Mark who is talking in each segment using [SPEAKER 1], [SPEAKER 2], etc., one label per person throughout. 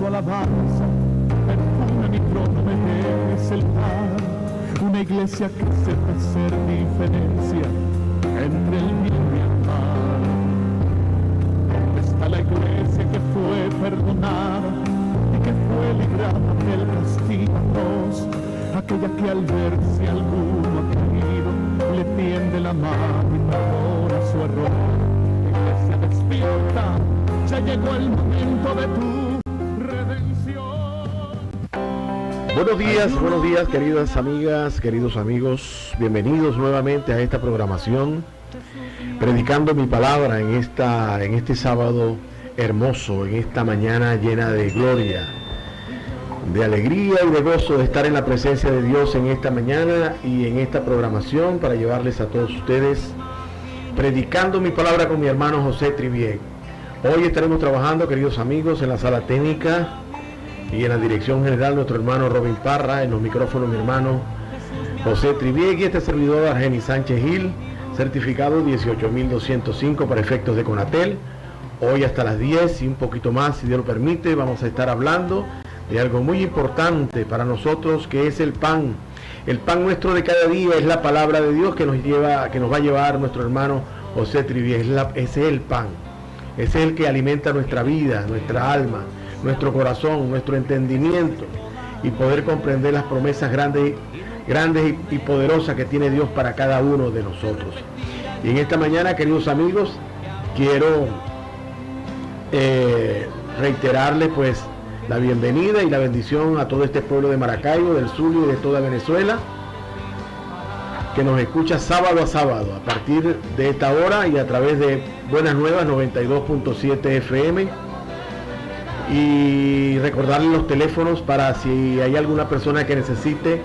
[SPEAKER 1] su alabanza, perfume mi trono, me dejes el pan. Una iglesia que sepa hacer diferencia entre el bien y el mal. ¿Dónde está la iglesia que fue perdonada y que fue librada del castigo atroz? Aquella que al ver si alguno ha caído le tiende la mano y perdona su error. Iglesia despierta, ya llegó el momento de tu redención.
[SPEAKER 2] Buenos días queridas amigas, queridos amigos, bienvenidos nuevamente a esta programación, predicando mi palabra en este sábado hermoso, en esta mañana llena de gloria, de alegría y de gozo de estar en la presencia de Dios en esta mañana y en esta programación para llevarles a todos ustedes, predicando mi palabra con mi hermano José Trivier. Hoy estaremos trabajando, queridos amigos, en la sala técnica y en la dirección general nuestro hermano Robin Parra, en los micrófonos mi hermano José Trivier y este servidor Argeni Sánchez Gil, certificado 18205 para efectos de Conatel. Hoy hasta las 10 y un poquito más, si Dios lo permite, vamos a estar hablando de algo muy importante para nosotros, que es el pan. El pan nuestro de cada día es la palabra de Dios que nos va a llevar nuestro hermano José Trivier. Ese es el pan. Ese es el que alimenta nuestra vida, nuestra alma, nuestro corazón, nuestro entendimiento y poder comprender las promesas grandes y poderosas que tiene Dios para cada uno de nosotros. Y en esta mañana, queridos amigos, quiero reiterarles pues la bienvenida y la bendición a todo este pueblo de Maracaibo, del Zulia y de toda Venezuela, que nos escucha sábado a sábado a partir de esta hora y a través de Buenas Nuevas 92.7 FM. Y recordarles los teléfonos para si hay alguna persona que necesite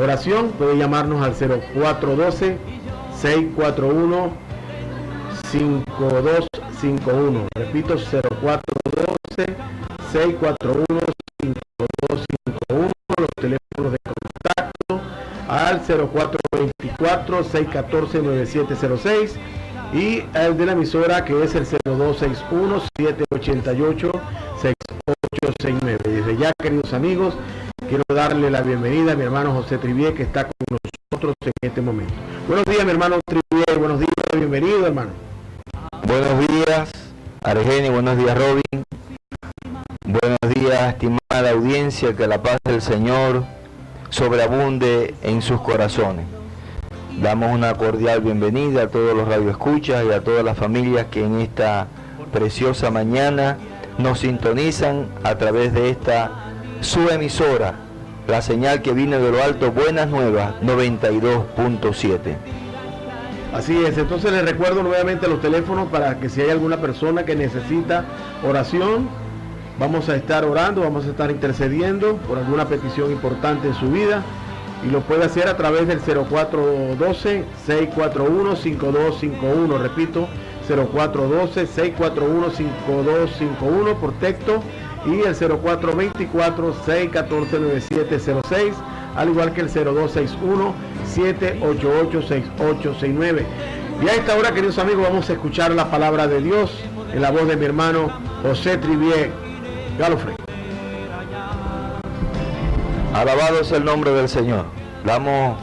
[SPEAKER 2] oración, puede llamarnos al 0412-641-5251. Repito, 0412-641-5251, los teléfonos de contacto al 0424-614-9706 y el de la emisora, que es el 0261-788-6869. Desde ya, queridos amigos, quiero darle la bienvenida a mi hermano José Trivier, que está con nosotros en este momento. Buenos días, mi hermano Trivier, buenos días, bienvenido, hermano.
[SPEAKER 3] Buenos días, Argeni, buenos días, Robin. Buenos días, estimada audiencia, que la paz del Señor sobreabunde en sus corazones. Damos una cordial bienvenida a todos los radioescuchas y a todas las familias que en esta preciosa mañana nos sintonizan a través de esta su emisora, la señal que viene de lo alto, Buenas Nuevas 92.7.
[SPEAKER 2] Así es, entonces les recuerdo nuevamente los teléfonos para que si hay alguna persona que necesita oración, vamos a estar orando, vamos a estar intercediendo por alguna petición importante en su vida, y lo puede hacer a través del 0412-641-5251, repito, 0412-641-5251 por texto, y el 0424-614-9706, al igual que el 0261-788-6869. Y a esta hora, queridos amigos, vamos a escuchar la palabra de Dios en la voz de mi hermano José Trivier. Galofrey.
[SPEAKER 3] Alabado es el nombre del Señor. Damos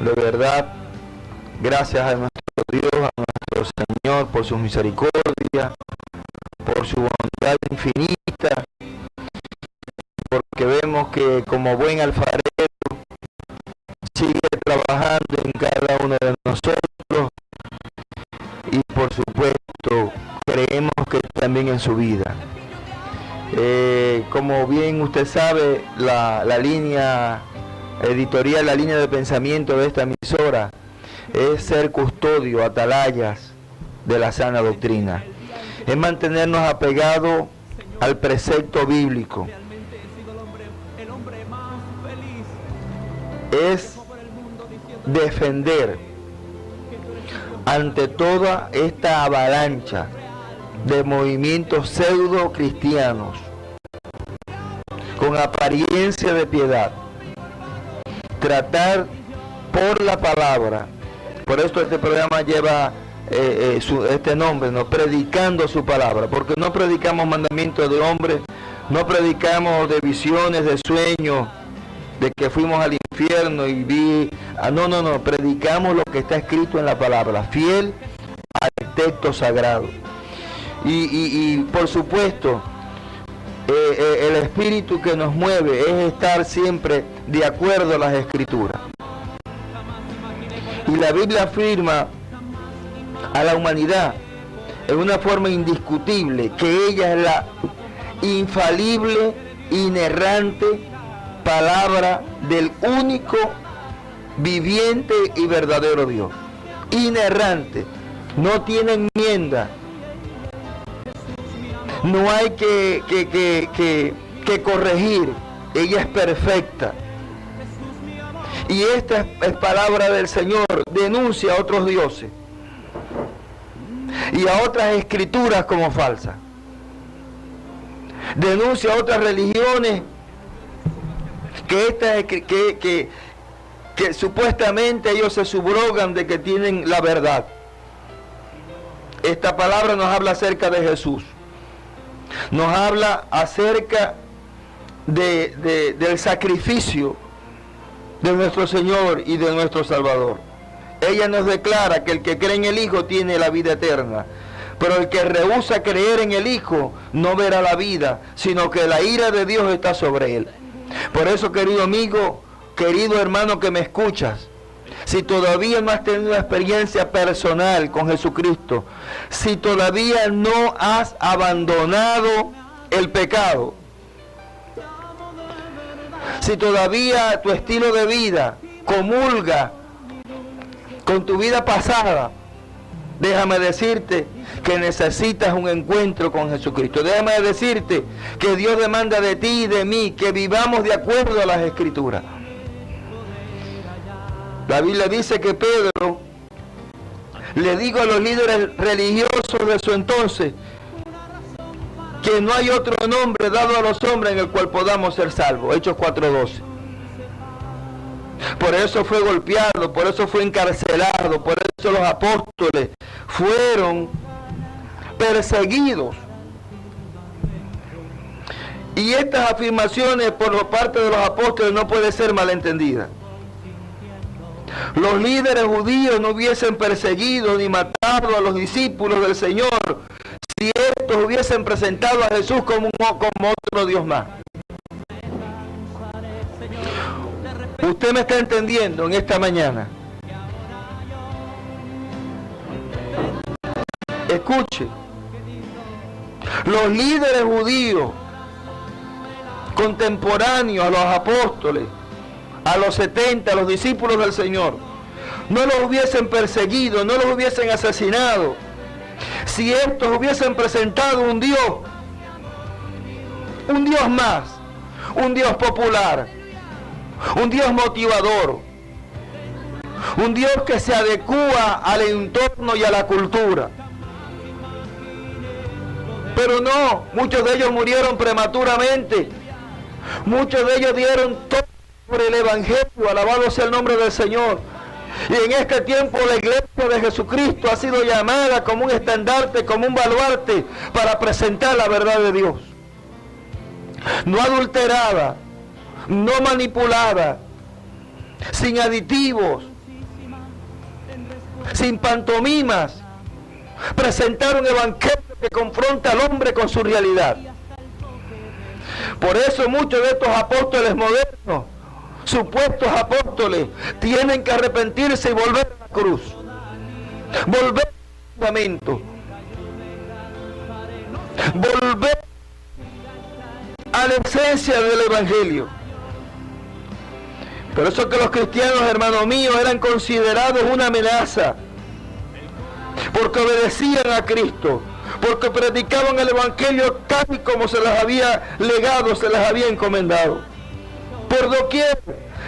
[SPEAKER 3] de verdad gracias a nuestro Dios, a nuestro Señor, por su misericordia, por su bondad infinita, porque vemos que como buen alfarero sigue trabajando en cada uno de nosotros, y por supuesto creemos que también en su vida. Como bien usted sabe, la línea editorial, la línea de pensamiento de esta emisora es ser custodio, atalayas de la sana doctrina, es mantenernos apegados al precepto bíblico, es defender ante toda esta avalancha de movimientos pseudo cristianos con apariencia de piedad, tratar por la palabra. Por esto este programa lleva este nombre, ¿no? Predicando su palabra, porque no predicamos mandamientos de hombres, No predicamos de visiones, de sueños, de que fuimos al infierno y vi... No, predicamos lo que está escrito en la palabra, fiel al texto sagrado. Y por supuesto, el espíritu que nos mueve es estar siempre de acuerdo a las escrituras. Y la Biblia afirma a la humanidad en una forma indiscutible que ella es la infalible, inerrante palabra del único viviente y verdadero Dios. Inerrante, no tiene enmienda, no hay que corregir, ella es perfecta. Y esta es palabra del Señor, denuncia a otros dioses y a otras escrituras como falsas. Denuncia a otras religiones que supuestamente ellos se subrogan de que tienen la verdad. Esta palabra nos habla acerca de Jesús. Nos habla acerca del sacrificio de nuestro Señor y de nuestro Salvador. Ella nos declara que el que cree en el Hijo tiene la vida eterna, pero el que rehúsa creer en el Hijo no verá la vida, sino que la ira de Dios está sobre él. Por eso, querido amigo, querido hermano que me escuchas, si todavía no has tenido una experiencia personal con Jesucristo, si todavía no has abandonado el pecado, si todavía tu estilo de vida comulga con tu vida pasada, déjame decirte que necesitas un encuentro con Jesucristo. Déjame decirte que Dios demanda de ti y de mí que vivamos de acuerdo a las Escrituras. La Biblia dice que Pedro le dijo a los líderes religiosos de su entonces que no hay otro nombre dado a los hombres en el cual podamos ser salvos. Hechos 4:12. Por eso fue golpeado, por eso fue encarcelado, por eso los apóstoles fueron perseguidos. Y estas afirmaciones por parte de los apóstoles no pueden ser malentendidas. Los líderes judíos no hubiesen perseguido ni matado a los discípulos del Señor si estos hubiesen presentado a Jesús como otro Dios más. Usted me está entendiendo en esta mañana. Escuche. Los líderes judíos contemporáneos a los apóstoles, a los 70, a los discípulos del Señor, no los hubiesen perseguido, no los hubiesen asesinado, si estos hubiesen presentado un Dios más, un Dios popular, un Dios motivador, un Dios que se adecúa al entorno y a la cultura. Pero no, muchos de ellos murieron prematuramente, muchos de ellos dieron todo por el Evangelio, alabado sea el nombre del Señor. Y en este tiempo la iglesia de Jesucristo ha sido llamada como un estandarte, como un baluarte para presentar la verdad de Dios. No adulterada, no manipulada, sin aditivos, sin pantomimas. Presentar un evangelio que confronta al hombre con su realidad. Por eso muchos de estos apóstoles modernos, supuestos apóstoles, tienen que arrepentirse y volver a la cruz, volver al fundamento, volver a la esencia del evangelio. Por eso que los cristianos, hermanos míos, eran considerados una amenaza, porque obedecían a Cristo, porque predicaban el evangelio tal y como se les había legado, se les había encomendado. Por doquier,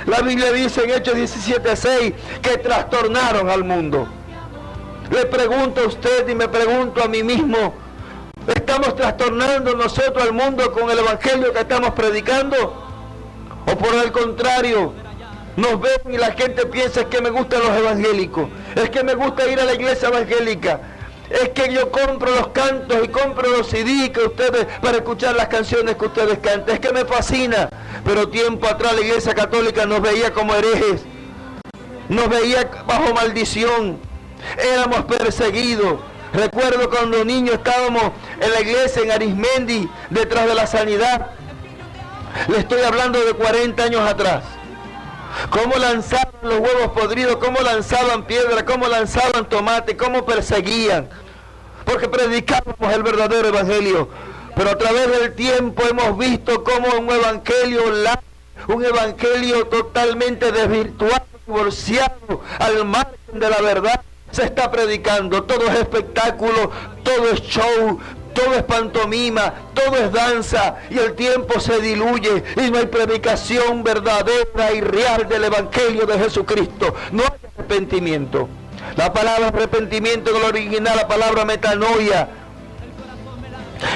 [SPEAKER 3] la Biblia dice en Hechos 17:6 que trastornaron al mundo. Le pregunto a usted y me pregunto a mí mismo, ¿estamos trastornando nosotros al mundo con el evangelio que estamos predicando? ¿O por el contrario, nos ven y la gente piensa es que me gustan los evangélicos, es que me gusta ir a la iglesia evangélica, es que yo compro los cantos y compro los CD que ustedes, para escuchar las canciones que ustedes cantan. Es que me fascina. Pero tiempo atrás la Iglesia Católica nos veía como herejes. Nos veía bajo maldición. Éramos perseguidos. Recuerdo cuando niños estábamos en la iglesia en Arismendi, detrás de la Sanidad. Le estoy hablando de 40 años atrás. Cómo lanzaban los huevos podridos, cómo lanzaban piedra, cómo lanzaban tomate, cómo perseguían. Porque predicábamos el verdadero evangelio. Pero a través del tiempo hemos visto cómo un evangelio totalmente desvirtuado, divorciado, al margen de la verdad, se está predicando. Todo es espectáculo, todo es show, todo es pantomima, todo es danza, y el tiempo se diluye y no hay predicación verdadera y real del evangelio de Jesucristo. No hay arrepentimiento. La palabra arrepentimiento en el original, la palabra metanoia,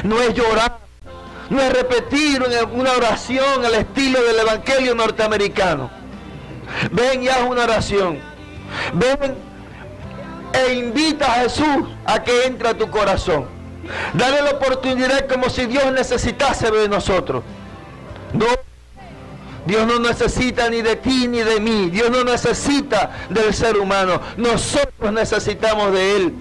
[SPEAKER 3] no es llorar, no es repetir una oración al estilo del evangelio norteamericano. Ven y haz una oración. Ven e invita a Jesús a que entre a tu corazón. Dale la oportunidad como si Dios necesitase de nosotros. No, Dios no necesita ni de ti ni de mí. Dios no necesita del ser humano. Nosotros necesitamos de Él.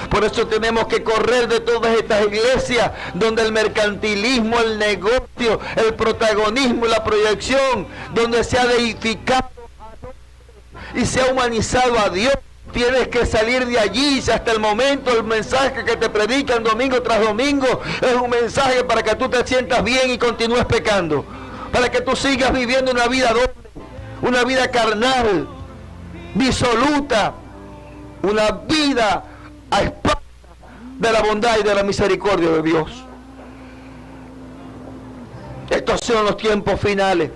[SPEAKER 3] Por eso tenemos que correr de todas estas iglesias donde el mercantilismo, el negocio, el protagonismo y la proyección, donde se ha deificado y se ha humanizado a Dios. Tienes que salir de allí. Si hasta el momento el mensaje que te predican domingo tras domingo es un mensaje para que tú te sientas bien y continúes pecando, para que tú sigas viviendo una vida doble, una vida carnal, disoluta, una vida a espaldas de la bondad y de la misericordia de Dios. Estos son los tiempos finales.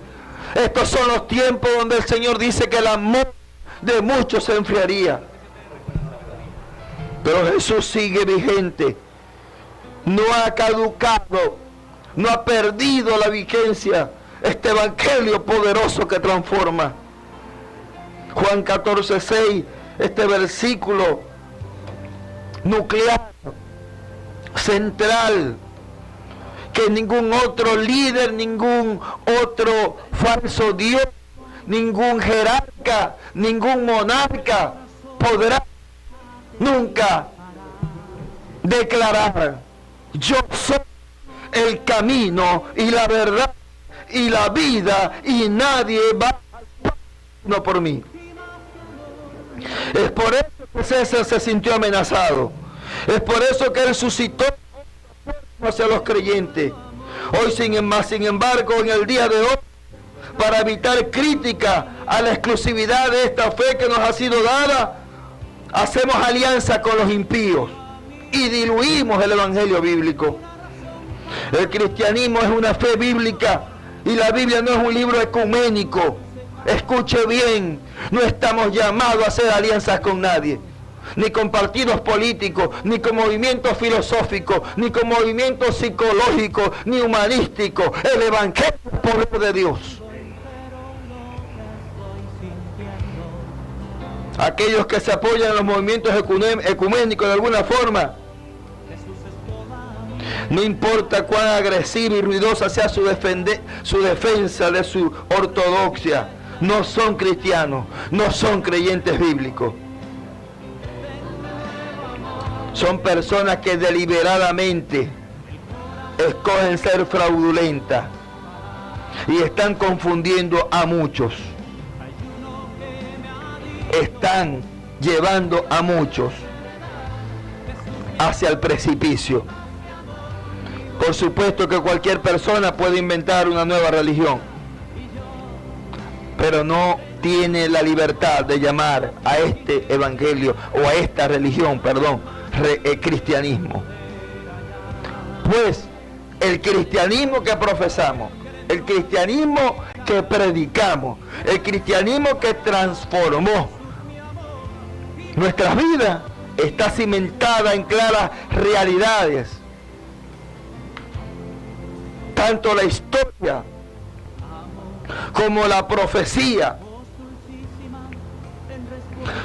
[SPEAKER 3] Estos son los tiempos donde el Señor dice que el amor de muchos se enfriaría. Pero Jesús sigue vigente. No ha caducado, no ha perdido la vigencia. Este evangelio poderoso que transforma. Juan 14:6, este versículo nuclear, central, que ningún otro líder, ningún otro falso Dios, ningún jerarca, ningún monarca podrá nunca declarar: yo soy el camino y la verdad y la vida, y nadie va al Padre por mí. Es por eso que César se sintió amenazado. Es por eso que él suscitó hacia los creyentes. Hoy, sin embargo, en el día de hoy, para evitar crítica a la exclusividad de esta fe que nos ha sido dada, hacemos alianza con los impíos y diluimos el evangelio bíblico. El cristianismo es una fe bíblica y la Biblia no es un libro ecuménico. Escuche bien, no estamos llamados a hacer alianzas con nadie, ni con partidos políticos, ni con movimientos filosóficos, ni con movimientos psicológicos, ni humanísticos. El evangelio es el poder de Dios. Aquellos que se apoyan en los movimientos ecuménicos de alguna forma, no importa cuán agresiva y ruidosa sea su defensa de su ortodoxia, no son cristianos, no son creyentes bíblicos. Son personas que deliberadamente escogen ser fraudulentas y están confundiendo a muchos. Están llevando a muchos hacia el precipicio. Por supuesto que cualquier persona puede inventar una nueva religión, pero no tiene la libertad de llamar a este evangelio o a esta religión, cristianismo. Pues el cristianismo que profesamos, el cristianismo que predicamos, el cristianismo que transformó nuestras vidas, está cimentada en claras realidades. Tanto la historia como la profecía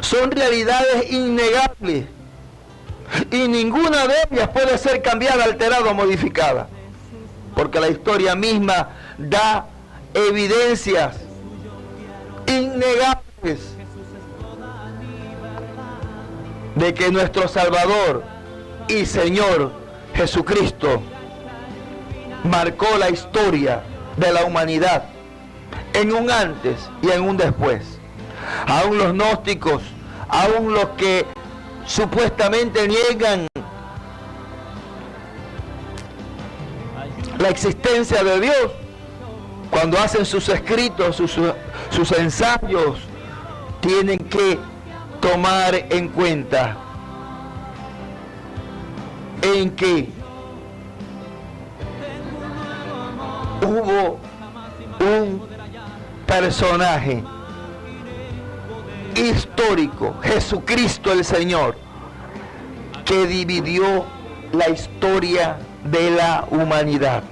[SPEAKER 3] son realidades innegables Y ninguna de ellas puede ser cambiada, alterada o modificada. Porque la historia misma da evidencias innegables de que nuestro Salvador y Señor Jesucristo marcó la historia de la humanidad en un antes y en un después. Aún los gnósticos, aún los que supuestamente niegan la existencia de Dios, cuando hacen sus escritos, sus ensayos, tienen que tomar en cuenta en que hubo un personaje histórico, Jesucristo el Señor, que dividió la historia de la humanidad.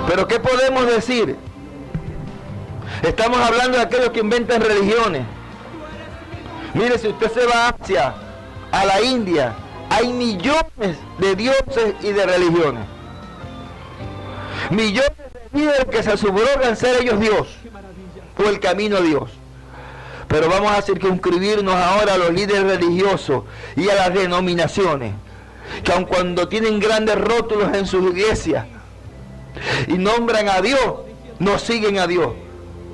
[SPEAKER 3] Pero ¿qué podemos decir? Estamos hablando de aquellos que inventan religiones. Mire, si usted se va a Asia, a la India, hay millones de dioses y de religiones. Millones de líderes que se subrogan ser ellos Dios, o el camino a Dios. Pero vamos a circunscribirnos ahora a los líderes religiosos y a las denominaciones, que aun cuando tienen grandes rótulos en sus iglesias y nombran a Dios, no siguen a Dios,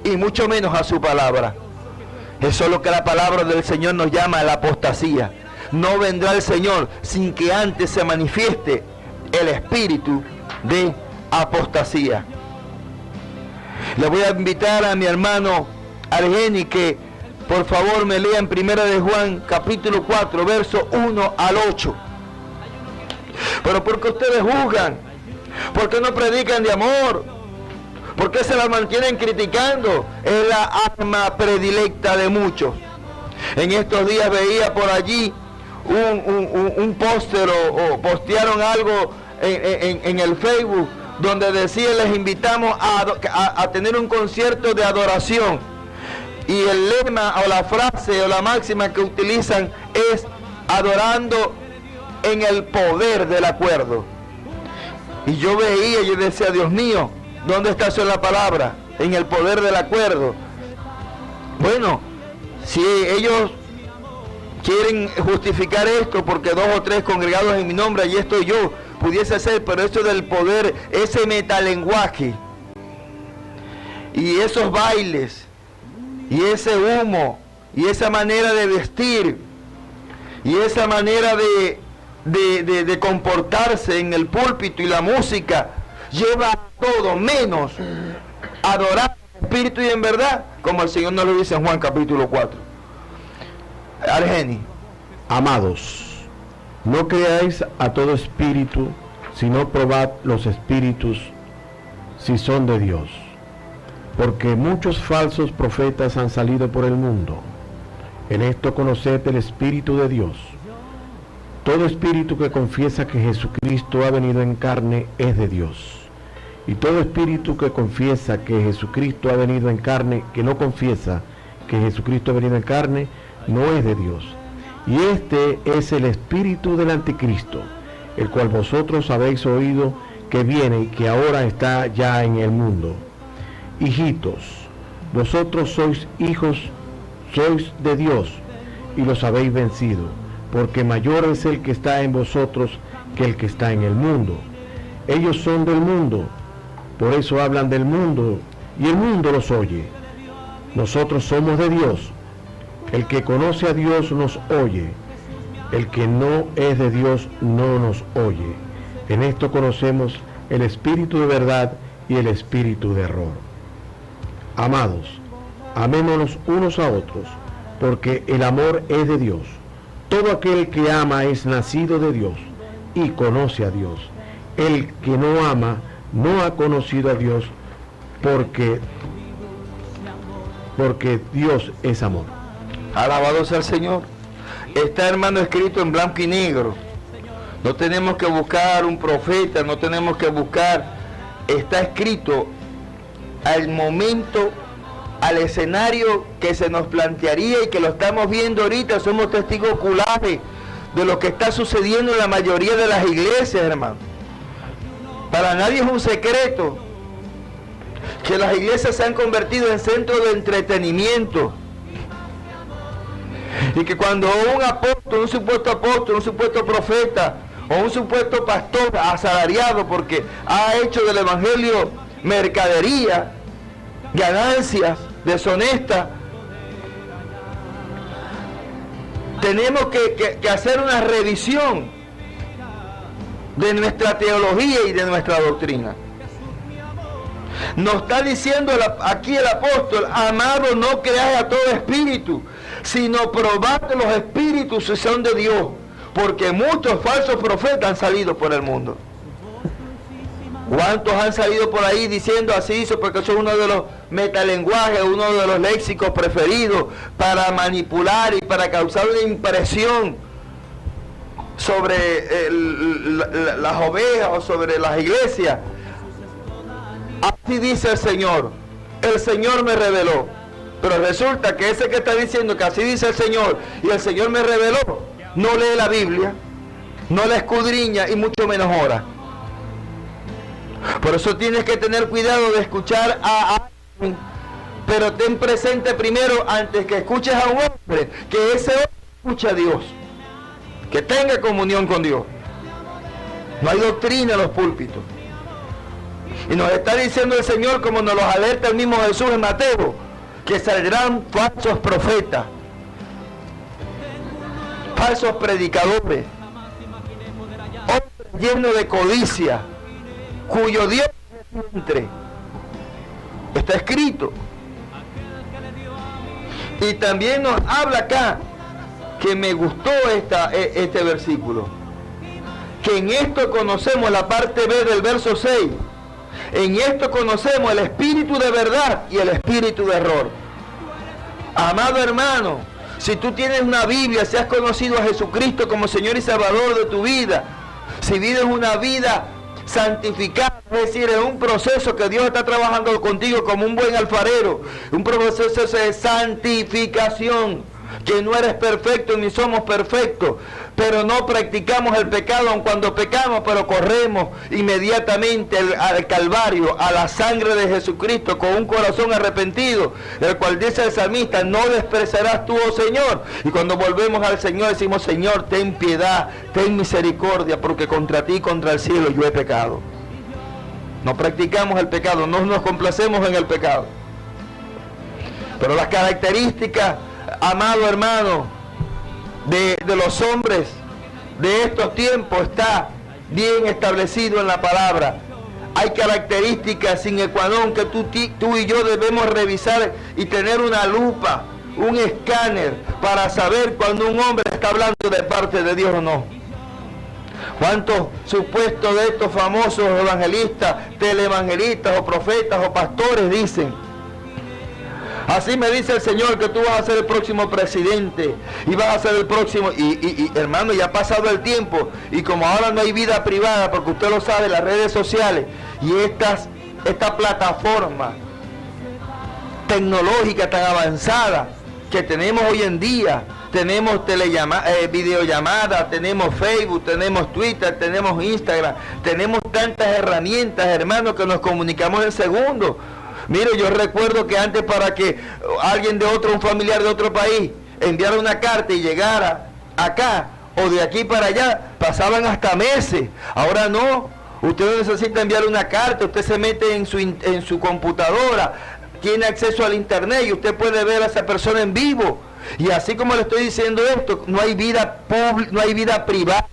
[SPEAKER 3] y mucho menos a su palabra. Eso es lo que la palabra del Señor nos llama la apostasía. No vendrá el Señor sin que antes se manifieste el espíritu de apostasía. Le voy a invitar a mi hermano Argeni que por favor me lea en 1 de Juan capítulo 4 verso 1 al 8. Pero ¿por qué ustedes juzgan? ¿Por qué no predican de amor? ¿Por qué se la mantienen criticando? Es la arma predilecta de muchos. En estos días veía por allí un póster o postearon algo en el Facebook donde decía: les invitamos a tener un concierto de adoración. Y el lema o la frase o la máxima que utilizan es: adorando en el poder del acuerdo. Y yo veía y yo decía: Dios mío, ¿dónde está eso en la palabra? En el poder del acuerdo. Bueno, si ellos quieren justificar esto porque 2 o 3 congregados en mi nombre, allí estoy yo, pudiese ser, pero esto del poder, ese metalenguaje y esos bailes y ese humo y esa manera de vestir y esa manera de comportarse en el púlpito y la música lleva a todo menos adorar en espíritu y en verdad, como el Señor nos lo dice en Juan capítulo 4. Argeni.
[SPEAKER 2] Amados, no creáis a todo espíritu, sino probad los espíritus si son de Dios, porque muchos falsos profetas han salido por el mundo. En esto conoced el Espíritu de Dios. Todo espíritu que confiesa que Jesucristo ha venido en carne es de Dios. Y todo espíritu que confiesa que Jesucristo ha venido en carne, que no confiesa que Jesucristo ha venido en carne, no es de Dios. Y este es el espíritu del anticristo, el cual vosotros habéis oído que viene y que ahora está ya en el mundo. Hijitos, vosotros sois hijos, sois de Dios, y los habéis vencido, porque mayor es el que está en vosotros que el que está en el mundo. Ellos son del mundo, por eso hablan del mundo, y el mundo los oye. Nosotros somos de Dios. El que conoce a Dios nos oye. El que no es de Dios no nos oye. En esto conocemos el espíritu de verdad y el espíritu de error. Amados, amémonos unos a otros, porque el amor es de Dios. Todo aquel que ama es nacido de Dios y conoce a Dios. El que no ama no ha conocido a Dios, porque Dios es amor.
[SPEAKER 3] Alabado sea el Señor. Está, hermano, escrito en blanco y negro. No tenemos que buscar un profeta, no tenemos que buscar. Está escrito al momento al escenario que se nos plantearía y que lo estamos viendo ahorita. Somos testigos oculares de lo que está sucediendo en la mayoría de las iglesias, hermano. Para nadie es un secreto que las iglesias se han convertido en centros de entretenimiento, y que cuando un apóstol, un supuesto profeta o un supuesto pastor asalariado porque ha hecho del evangelio mercadería, ganancias deshonestas, tenemos que hacer una revisión de nuestra teología y de nuestra doctrina. Nos está diciendo aquí el apóstol: amado, no creáis a todo espíritu, sino probad los espíritus si son de Dios, porque muchos falsos profetas han salido por el mundo. ¿Cuántos han salido por ahí diciendo así hizo? Porque son uno de los metalenguajes, uno de los léxicos preferidos para manipular y para causar una impresión sobre las ovejas o sobre las iglesias. Así dice el Señor me reveló. Pero resulta que ese que está diciendo que así dice el Señor y el Señor me reveló, no lee la Biblia, no la escudriña y mucho menos ora. Por eso tienes que tener cuidado de escuchar a alguien, pero ten presente primero, antes que escuches a un hombre, que ese hombre escucha a Dios, que tenga comunión con Dios. No hay doctrina en los púlpitos. Y nos está diciendo el Señor, como nos los alerta el mismo Jesús en Mateo, que saldrán falsos profetas, falsos predicadores, hombres llenos de codicia, cuyo Dios es el vientre. Está escrito. Y también nos habla acá, que me gustó este versículo, que en esto conocemos, la parte B del verso 6, en esto conocemos el espíritu de verdad y el espíritu de error. Amado hermano, si tú tienes una Biblia, si has conocido a Jesucristo como Señor y Salvador de tu vida, si vives una vida santificada, es decir, es un proceso que Dios está trabajando contigo como un buen alfarero, un proceso de santificación, que no eres perfecto ni somos perfectos, pero no practicamos el pecado aun cuando pecamos, pero corremos inmediatamente al Calvario, a la sangre de Jesucristo, con un corazón arrepentido, el cual dice el salmista: no despreciarás tú, oh Señor. Y cuando volvemos al Señor decimos: Señor, ten piedad, ten misericordia, porque contra ti, contra el cielo yo he pecado. No practicamos el pecado, no nos complacemos en el pecado. Pero las características, amado hermano, de los hombres de estos tiempos está bien establecido en la palabra. Hay características sine qua non que tú y yo debemos revisar y tener una lupa, un escáner, para saber cuando un hombre está hablando de parte de Dios o no. ¿Cuántos supuestos de estos famosos evangelistas, televangelistas o profetas o pastores dicen: así me dice el Señor que tú vas a ser el próximo presidente y vas a ser el próximo, y hermano, ya ha pasado el tiempo, y como ahora no hay vida privada, porque usted lo sabe, las redes sociales y esta plataforma tecnológica tan avanzada que tenemos hoy en día, tenemos videollamadas, tenemos Facebook, tenemos Twitter, tenemos Instagram, tenemos tantas herramientas, hermano, que nos comunicamos en segundos. Mire, yo recuerdo que antes, para que alguien un familiar de otro país, enviara una carta y llegara acá o de aquí para allá, pasaban hasta meses. Ahora no, usted no necesita enviar una carta, usted se mete en su computadora, tiene acceso al internet y usted puede ver a esa persona en vivo. Y así como le estoy diciendo esto, no hay vida pública, no hay vida privada.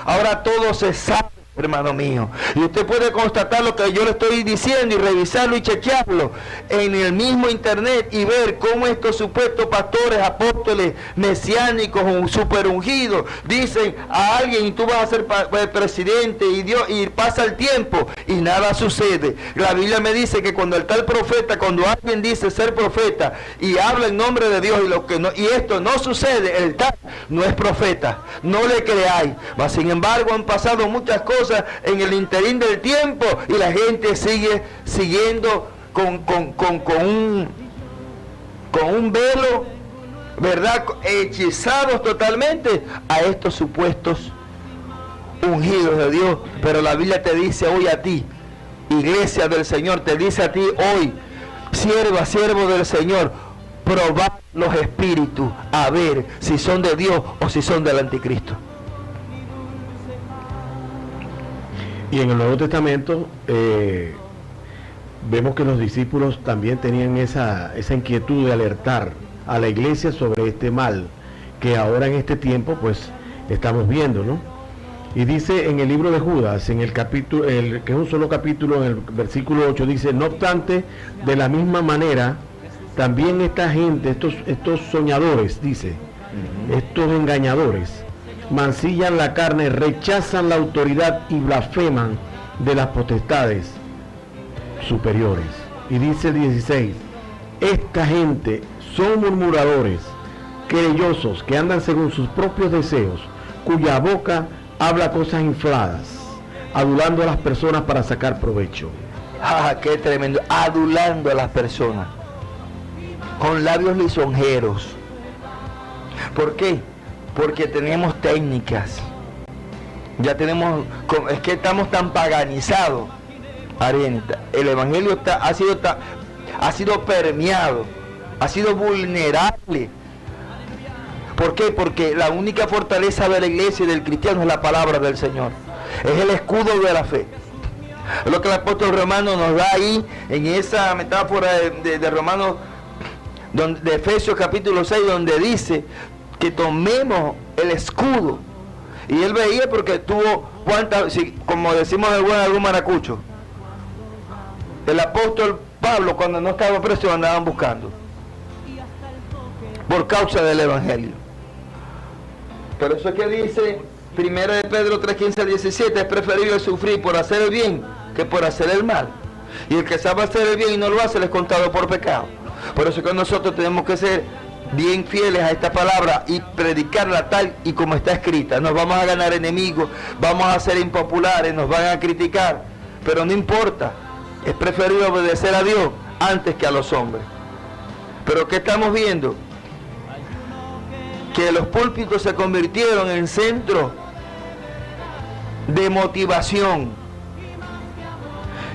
[SPEAKER 3] Ahora todo se sabe, hermano mío, y usted puede constatar lo que yo le estoy diciendo y revisarlo y chequearlo en el mismo internet y ver cómo estos supuestos pastores, apóstoles, mesiánicos, super ungidos, dicen a alguien: y tú vas a ser presidente, y pasa el tiempo y nada sucede. La Biblia me dice que cuando el tal profeta, cuando alguien dice ser profeta y habla en nombre de Dios y esto no sucede, el tal no es profeta, no le creáis. Mas sin embargo han pasado muchas cosas en el interín del tiempo y la gente sigue siguiendo con con un velo, ¿verdad?, hechizados totalmente a estos supuestos ungidos de Dios. Pero la Biblia te dice hoy a ti, iglesia del Señor, te dice a ti hoy, siervo del Señor, probad los espíritus a ver si son de Dios o si son del anticristo.
[SPEAKER 2] Y en el Nuevo Testamento vemos que los discípulos también tenían esa inquietud de alertar a la iglesia sobre este mal que ahora en este tiempo pues estamos viendo, ¿no? Y dice en el libro de Judas, en el capítulo, que es un solo capítulo, en el versículo 8, dice: no obstante, de la misma manera, también esta gente, estos soñadores, dice, estos engañadores, mancillan la carne, rechazan la autoridad y blasfeman de las potestades superiores. Y dice el 16: esta gente son murmuradores, querellosos, que andan según sus propios deseos, cuya boca habla cosas infladas, adulando a las personas para sacar provecho.
[SPEAKER 3] ¡Ah, qué tremendo! Adulando a las personas con labios lisonjeros. ¿Por qué? Porque tenemos técnicas. Ya tenemos, es que estamos tan paganizados. Arienta, el evangelio ha sido permeado, ha sido vulnerable. ¿Por qué? Porque la única fortaleza de la iglesia y del cristiano es la palabra del Señor. Es el escudo de la fe. Es lo que el apóstol Romano nos da ahí, en esa metáfora de Romanos, de Efesios capítulo 6, donde dice que tomemos el escudo. Y él veía porque tuvo cuántas, como decimos el buen algún maracucho, el apóstol Pablo, cuando no estaba preso, andaban buscando por causa del evangelio. Pero eso es que dice 1 de Pedro 3:15 al 17, es preferible sufrir por hacer el bien que por hacer el mal. Y el que sabe hacer el bien y no lo hace, le es contado por pecado. Por eso es que nosotros tenemos que ser bien fieles a esta palabra y predicarla tal y como está escrita. Nos vamos a ganar enemigos, vamos a ser impopulares, nos van a criticar, pero no importa. Es preferible obedecer a Dios antes que a los hombres. Pero ¿qué estamos viendo? Que los púlpitos se convirtieron en centro de motivación.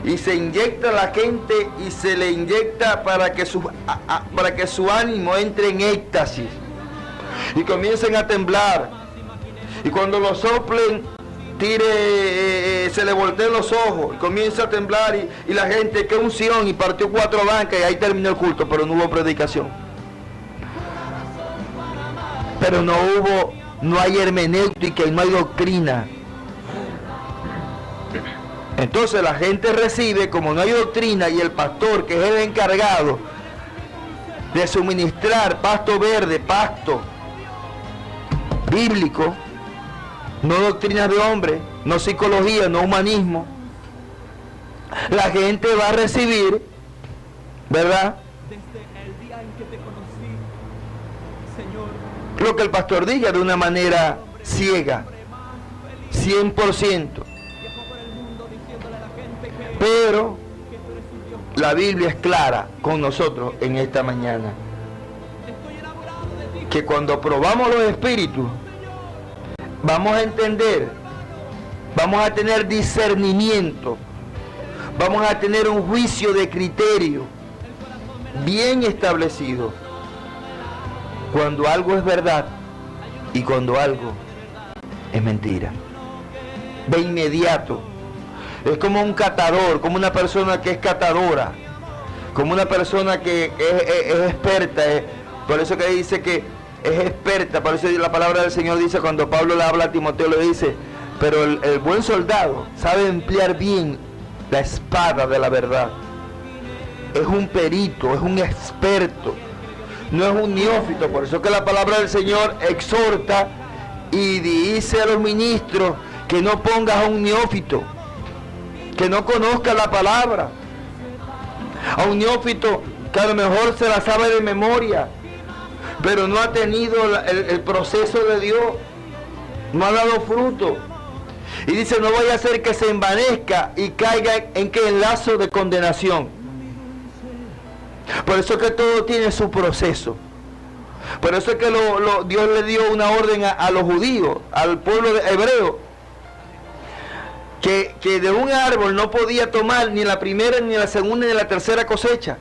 [SPEAKER 3] Y se inyecta a la gente y se le inyecta para que su ánimo entre en éxtasis. Y comiencen a temblar. Y cuando lo soplen, se le volteen los ojos. Y comienza a temblar y la gente, qué unción, y partió 4 bancas y ahí terminó el culto, pero no hubo predicación. Pero no hay hermenéutica y no hay doctrina. Entonces la gente recibe, como no hay doctrina, y el pastor, que es el encargado de suministrar pasto verde, pasto bíblico, no doctrinas de hombre, no psicología, no humanismo, la gente va a recibir, ¿verdad?, lo que el pastor diga de una manera ciega, 100%. Pero la Biblia es clara con nosotros en esta mañana, que cuando probamos los espíritus, vamos a entender, vamos a tener discernimiento, vamos a tener un juicio de criterio bien establecido. Cuando algo es verdad y cuando algo es mentira. De inmediato. Es como un catador, como una persona que es catadora, como una persona que es experta. Por eso que dice que es experta, por eso la palabra del Señor dice, cuando Pablo le habla a Timoteo, le dice, pero el buen soldado sabe emplear bien la espada de la verdad. Es un perito, es un experto. No es un neófito. Por eso que la palabra del Señor exhorta y dice a los ministros que no pongas a un neófito, que no conozca la palabra, a un neófito que a lo mejor se la sabe de memoria, pero no ha tenido el proceso de Dios, no ha dado fruto. Y dice, no vaya a ser que se envanezca y caiga en lazo de condenación. Por eso es que todo tiene su proceso. Por eso es que Dios le dio una orden a los judíos, al pueblo hebreo, que de un árbol no podía tomar ni la primera, ni la segunda, ni la tercera cosecha,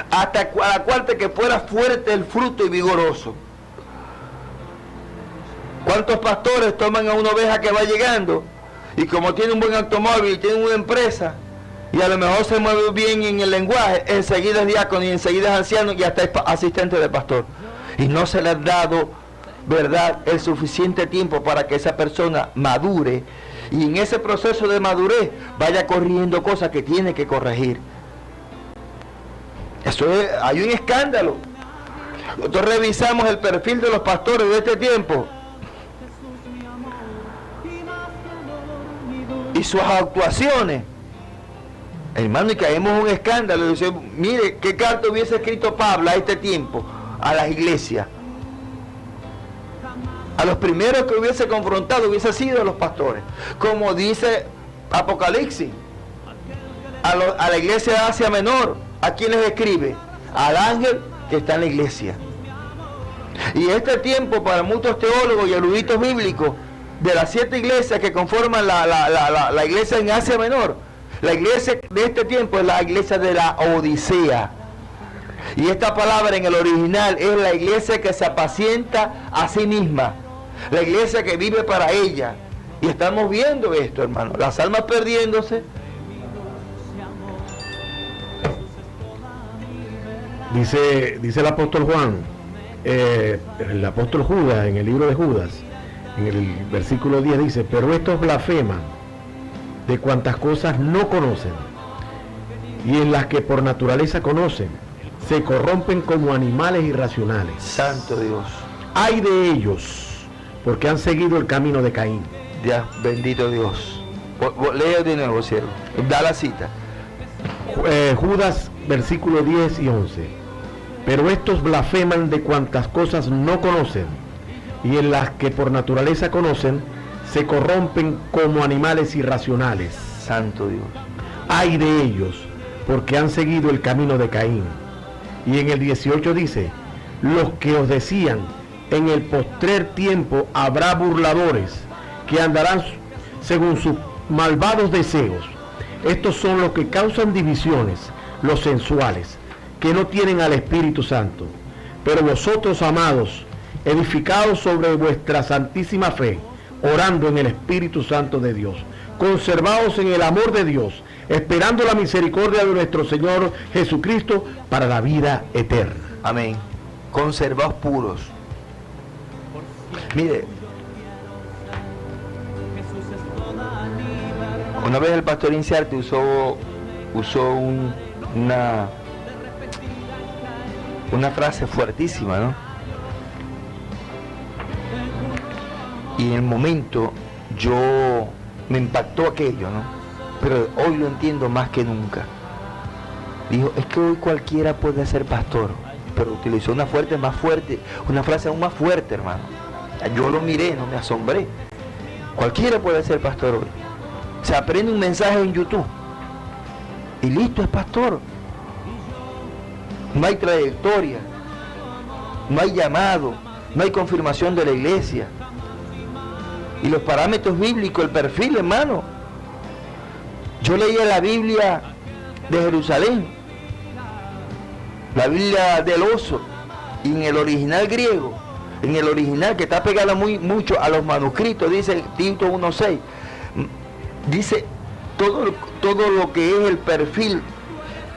[SPEAKER 3] hasta la cuarta que fuera fuerte el fruto y vigoroso. ¿Cuántos pastores toman a una oveja que va llegando y como tiene un buen automóvil, tiene una empresa y a lo mejor se mueve bien en el lenguaje, enseguida es diácono y enseguida es anciano y hasta es asistente de pastor? Y no se le ha dado, ¿verdad?, el suficiente tiempo para que esa persona madure y en ese proceso de madurez vaya corrigiendo cosas que tiene que corregir. Hay un escándalo. Nosotros revisamos el perfil de los pastores de este tiempo y sus actuaciones, hermano, y caemos en un escándalo. Y dice, mire, ¿qué carta hubiese escrito Pablo a este tiempo a las iglesias? A los primeros que hubiese confrontado hubiese sido a los pastores, como dice Apocalipsis, a la iglesia de Asia Menor. ¿A quién les escribe? Al ángel que está en la iglesia. Y este tiempo, para muchos teólogos y eruditos bíblicos, de las 7 iglesias que conforman la iglesia en Asia Menor, la iglesia de este tiempo es la iglesia de la Odisea. Y esta palabra en el original es la iglesia que se apacienta a sí misma, la iglesia que vive para ella. Y estamos viendo esto, hermano, las almas perdiéndose.
[SPEAKER 2] Dice el apóstol Juan, el apóstol Judas, en el libro de Judas, en el versículo 10 dice, pero estos blasfeman de cuantas cosas no conocen, y en las que por naturaleza conocen, se corrompen como animales irracionales.
[SPEAKER 3] Santo Dios.
[SPEAKER 2] Ay de ellos, porque han seguido el camino de Caín.
[SPEAKER 3] Ya, bendito Dios. Lea de nuevo, siervo. Da la cita.
[SPEAKER 2] Judas, versículo 10 y 11. Pero estos blasfeman de cuantas cosas no conocen, y en las que por naturaleza conocen, se corrompen como animales irracionales.
[SPEAKER 3] Santo Dios.
[SPEAKER 2] Ay de ellos, porque han seguido el camino de Caín. Y en el 18 dice, los que os decían, en el postrer tiempo habrá burladores, que andarán según sus malvados deseos. Estos son los que causan divisiones, los sensuales, que no tienen al Espíritu Santo. Pero vosotros, amados, edificados sobre vuestra santísima fe, orando en el Espíritu Santo de Dios, conservados en el amor de Dios, esperando la misericordia de nuestro Señor Jesucristo para la vida eterna.
[SPEAKER 3] Amén. Conservados puros. Mire, una vez el pastor Inciarte usó una frase fuertísima, ¿no? Y en el momento me impactó aquello, ¿no? Pero hoy lo entiendo más que nunca. Dijo, es que hoy cualquiera puede ser pastor, pero utilizó una frase aún más fuerte, hermano. Yo lo miré, no me asombré. Cualquiera puede ser pastor hoy. Se aprende un mensaje en YouTube y listo, es pastor. No hay trayectoria, no hay llamado, no hay confirmación de la iglesia. Y los parámetros bíblicos, el perfil, hermano. Yo leía la Biblia de Jerusalén, la Biblia del oso, y en el original griego, en el original que está pegado mucho a los manuscritos, dice Tito 1:6, dice todo lo que es el perfil,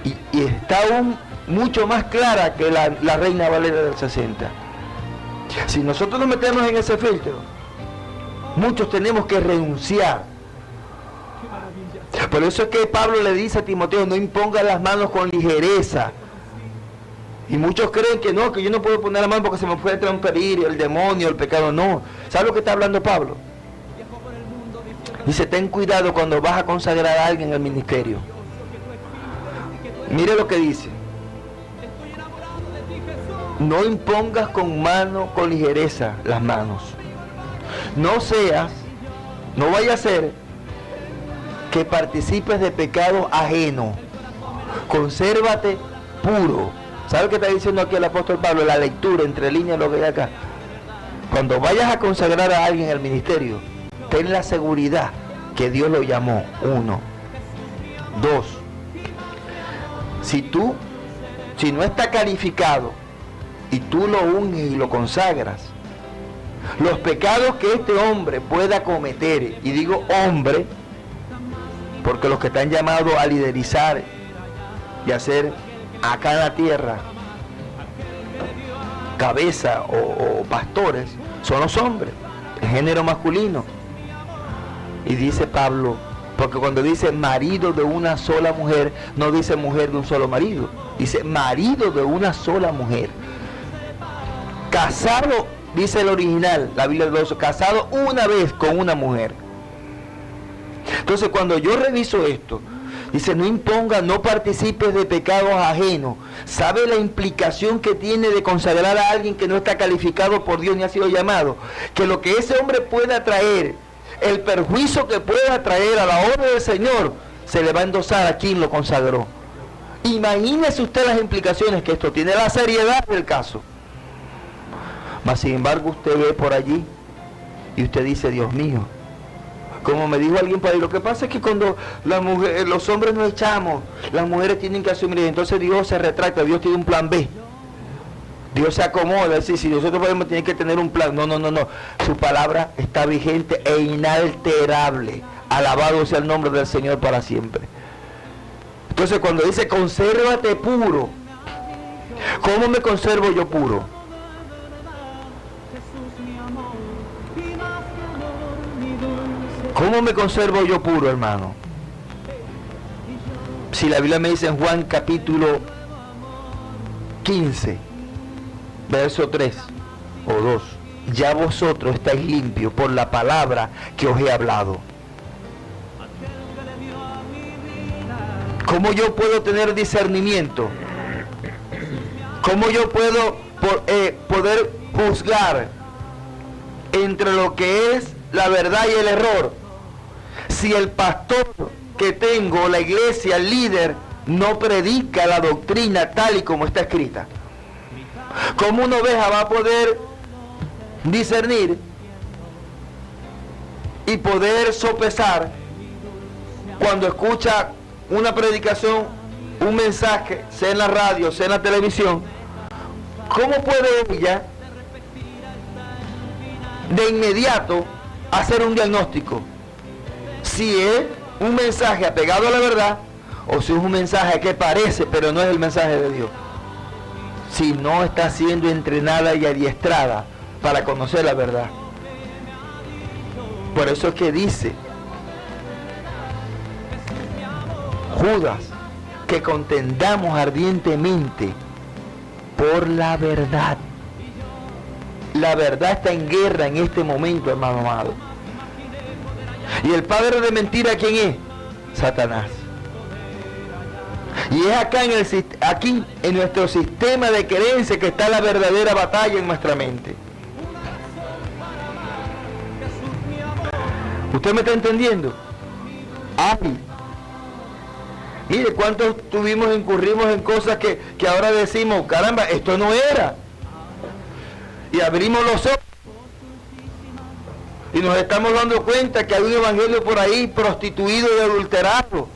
[SPEAKER 3] y está aún mucho más clara que la Reina Valera del 60. Si nosotros nos metemos en ese filtro, muchos tenemos que renunciar. Por eso es que Pablo le dice a Timoteo, no imponga las manos con ligereza. Y muchos creen que no, que yo no puedo poner la mano porque se me puede transferir el demonio, el pecado. No. ¿Sabes lo que está hablando Pablo? Dice, ten cuidado cuando vas a consagrar a alguien al ministerio. Mire lo que dice. No impongas con ligereza las manos. No vaya a ser que participes de pecado ajeno. Consérvate puro. ¿Sabe qué está diciendo aquí el apóstol Pablo? La lectura entre líneas, lo que hay acá. Cuando vayas a consagrar a alguien al ministerio, ten la seguridad que Dios lo llamó. 1. 2. Si no está calificado y tú lo unges y lo consagras, los pecados que este hombre pueda cometer, y digo hombre, porque los que están llamados a liderizar y hacer acá en la tierra cabeza o pastores, son los hombres, el género masculino. Y dice Pablo, porque cuando dice marido de una sola mujer, no dice mujer de un solo marido, dice marido de una sola mujer. Casado, dice el original, la Biblia lo dice, casado una vez con una mujer. Entonces cuando yo reviso esto, dice, no imponga, no participes de pecados ajenos. ¿Sabe la implicación que tiene de consagrar a alguien que no está calificado por Dios ni ha sido llamado? Que lo que ese hombre pueda traer, el perjuicio que pueda traer a la obra del Señor, se le va a endosar a quien lo consagró. Imagínese usted las implicaciones que esto tiene, la seriedad del caso. Mas sin embargo usted ve por allí y usted dice, Dios mío, como me dijo alguien por ahí, lo que pasa es que cuando los hombres nos echamos, las mujeres tienen que asumir, y entonces Dios se retracta, Dios tiene un plan B. Dios se acomoda, es decir, si nosotros podemos tener que tener un plan, no. Su palabra está vigente e inalterable. Alabado sea el nombre del Señor para siempre. Entonces cuando dice, consérvate puro, ¿cómo me conservo yo puro? ¿Cómo me conservo yo puro, hermano? Si la Biblia me dice en Juan capítulo 15, verso 3 o 2, ya vosotros estáis limpios por la palabra que os he hablado. ¿Cómo yo puedo tener discernimiento? ¿Cómo yo puedo poder juzgar entre lo que es la verdad y el error? Si el pastor que tengo, la iglesia, el líder, no predica la doctrina tal y como está escrita, ¿cómo una oveja va a poder discernir y poder sopesar cuando escucha una predicación, un mensaje, sea en la radio, sea en la televisión? ¿Cómo puede ella de inmediato hacer un diagnóstico? Si es un mensaje apegado a la verdad o si es un mensaje que parece pero no es el mensaje de Dios. Si no está siendo entrenada y adiestrada para conocer la verdad. Por eso es que dice Judas que contendamos ardientemente por la verdad. La verdad está en guerra en este momento, hermano amado. Y el padre de mentira, ¿quién es? Satanás. Y es aquí en nuestro sistema de creencia que está la verdadera batalla en nuestra mente. ¿Usted me está entendiendo? Ay, mire cuántos incurrimos en cosas que ahora decimos, caramba, esto no era. Y abrimos los ojos y nos estamos dando cuenta que hay un evangelio por ahí prostituido y adulterado.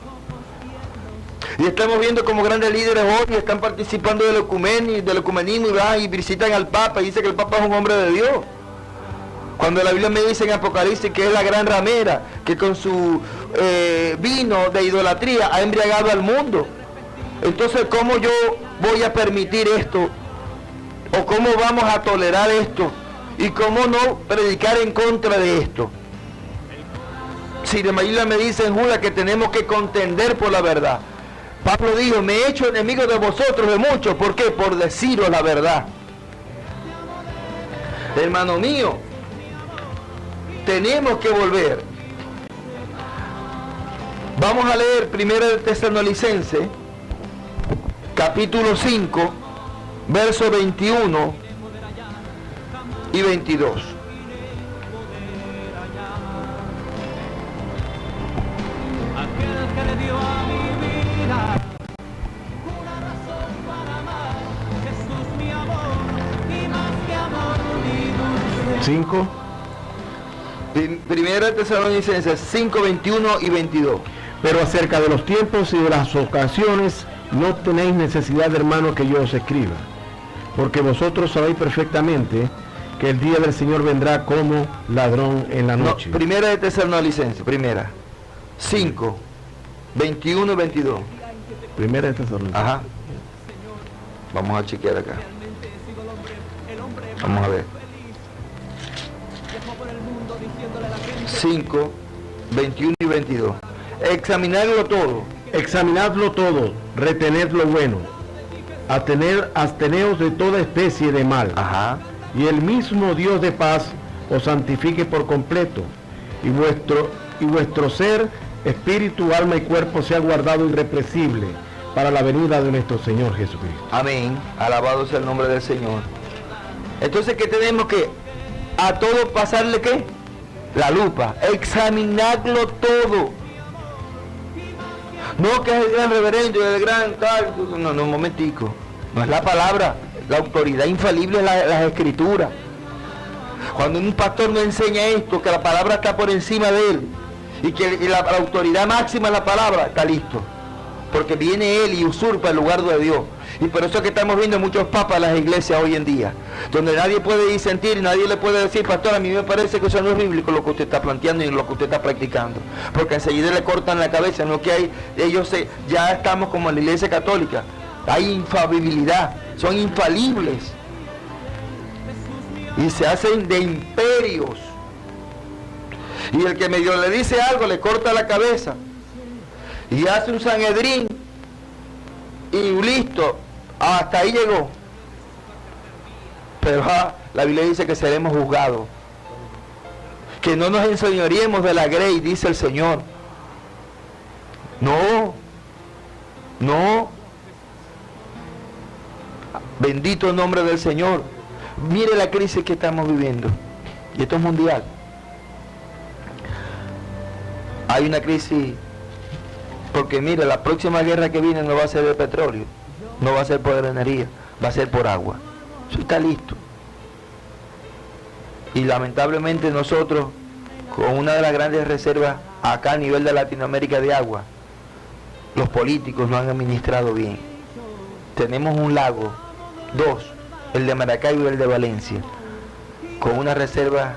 [SPEAKER 3] Y estamos viendo como grandes líderes hoy están participando del ecumenismo y van y visitan al Papa y dicen que el Papa es un hombre de Dios. Cuando la Biblia me dice en Apocalipsis que es la gran ramera, que con su vino de idolatría ha embriagado al mundo. Entonces, ¿cómo yo voy a permitir esto? ¿O cómo vamos a tolerar esto? ¿Y cómo no predicar en contra de esto? Si la Biblia me dice en Judas que tenemos que contender por la verdad. Pablo dijo, me he hecho enemigo de vosotros de muchos. ¿Por qué? Por deciros la verdad. Hermano mío, tenemos que volver. Vamos a leer 1 Tesalonicenses, capítulo 5, versos 21 y 22.
[SPEAKER 2] 5.
[SPEAKER 3] Primera de Tesalonicenses 5, 21 y 22.
[SPEAKER 2] Pero acerca de los tiempos y de las ocasiones, no tenéis necesidad, hermano, que yo os escriba, porque vosotros sabéis perfectamente que el día del Señor vendrá como ladrón en la noche.
[SPEAKER 3] No, primera de Tesalonicenses, primera. 5, 21 y 22.
[SPEAKER 2] Primera de Tesalonicenses.
[SPEAKER 3] Ajá. Vamos a chequear acá. Vamos a ver. 5, 21 y 22. Examinadlo todo.
[SPEAKER 2] Examinadlo todo, retened lo bueno, absteneos de toda especie de mal.
[SPEAKER 3] Ajá.
[SPEAKER 2] Y el mismo Dios de paz os santifique por completo, y vuestro ser, espíritu, alma y cuerpo sea guardado irrepresible para la venida de nuestro Señor Jesucristo.
[SPEAKER 3] Amén. Alabado sea el nombre del Señor. Entonces, ¿qué tenemos que? A todo pasarle, ¿qué? La lupa. Examinarlo todo. No que es el gran reverendo, el gran tal. No, un momentico. No es la palabra. La autoridad infalible es las escrituras. Cuando un pastor no enseña esto, que la palabra está por encima de él, y que la autoridad máxima es la palabra, está listo. Porque viene él y usurpa el lugar de Dios. Y por eso es que estamos viendo muchos papas en las iglesias hoy en día, donde nadie puede disentir y nadie le puede decir, pastor, a mí me parece que eso no es bíblico lo que usted está planteando y lo que usted está practicando. Porque enseguida le cortan la cabeza, no que hay, ya estamos como en la iglesia católica, hay infalibilidad, son infalibles. Y se hacen de imperios. Y el que medio le dice algo, le corta la cabeza. Y hace un Sanedrín. Y listo. Hasta ahí llegó. Pero la Biblia dice que seremos juzgados. Que no nos enseñoreemos de la grey, dice el Señor. No. No. Bendito el nombre del Señor. Mire la crisis que estamos viviendo. Y esto es mundial. Hay una crisis, porque mire, la próxima guerra que viene no va a ser de petróleo, no va a ser por energía, va a ser por agua. Eso está listo. Y lamentablemente nosotros, con una de las grandes reservas acá a nivel de Latinoamérica de agua, los políticos no han administrado bien. Tenemos un lago, dos, el de Maracaibo y el de Valencia, con una reserva